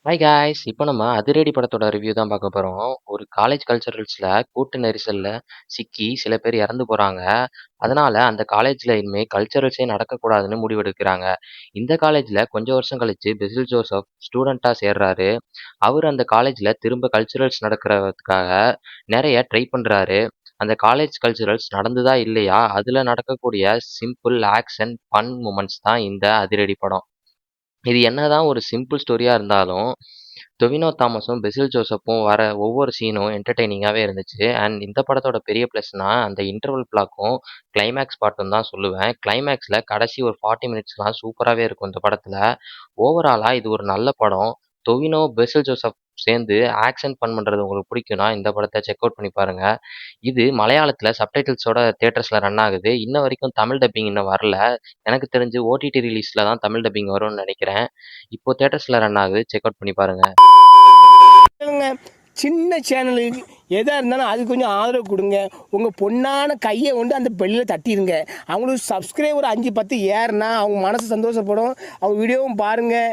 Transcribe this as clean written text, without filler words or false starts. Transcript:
Hi guys! இப்போ நம்ம அதிரடி படத்தோட ரிவ்யூ தான் பார்க்க போறோம். ஒரு காலேஜ் கல்ச்சுரல்ஸ்ல கூட்ட நெரிசல்ல சிக்கி சில பேர் இறந்து போறாங்க. அதனால அந்த காலேஜ்ல இனிமே கல்ச்சுரல்ஸே நடக்கக்கூடாதுன்னு முடிவெடுக்கிறாங்க. இந்த காலேஜ்ல கொஞ்சம் வருஷம் கழிச்சு பெசில் ஜோசப் ஸ்டூடெண்ட்டா சேர்றாரு. அவரு அந்த காலேஜ்ல திரும்ப கல்ச்சுரல்ஸ் நடக்கிறதுக்காக நெறைய ட்ரை பண்றாரு. அந்த காலேஜ் கல்ச்சுரல்ஸ் நடந்ததா இல்லையா, அதுல நடக்கக்கூடிய சிம்பிள் ஆக்ஷன், ஃபன் மொமெண்ட்ஸ் தான் இந்த அதிரடி படம். இது என்னதான் ஒரு சிம்பிள் ஸ்டோரியா இருந்தாலும், டொவினோ தாமஸும், பெசில் ஜோசப்பும் வர ஒவ்வொரு சீனும் என்டர்டெய்னிங்காவே இருந்துச்சு. அண்ட் இந்த படத்தோட பெரிய ப்ளஸ்னா, அந்த இன்டர்வல் பிளாக்கும், கிளைமேக்ஸ் பார்ட்டும் தான் சொல்லுவேன். கிளைமேக்ஸ்ல கடைசி ஒரு 40 மினிட்ஸ்லாம் சூப்பராவே இருக்கும் இந்த படத்துல. ஓவராலா இது ஒரு நல்ல படம். டொவினோ, பெசில் ஜோசப் சேர்ந்து ஆக்ஷன் ஃபன் பண்றது உங்களுக்கு பிடிக்கும்னா, இந்த படத்த செக் அவுட் பண்ணி பாருங்க. இது மலையாளத்துல சப்டைட்டில்ஸோட தியேட்டர்ஸ்ல ரன் ஆகுது. இன்ன வரைக்கும் தமிழ் டப்பிங் இன்னும் வரல. எனக்கு தெரிஞ்சு ஓடிடி ரிலீஸ்ல தான் தமிழ் டப்பிங் வரும்னு நெனைக்கிறேன். இப்போ தியேட்டர்ஸ்ல ரன் ஆகுது. செக் அவுட் பண்ணி பாருங்க. சின்ன சேனலுக்கு எதாக இருந்தாலும் அது கொஞ்சம் ஆதரவு கொடுங்க. உங்கள் பொண்ணான கையை கொண்டு அந்த பெல்லில் தட்டிடுங்க. அவங்களுக்கு சப்ஸ்கிரைபர் 5 10 ஏறுனா அவங்க மனசு சந்தோஷப்படும். அவங்க வீடியோவும் பாருங்கள்.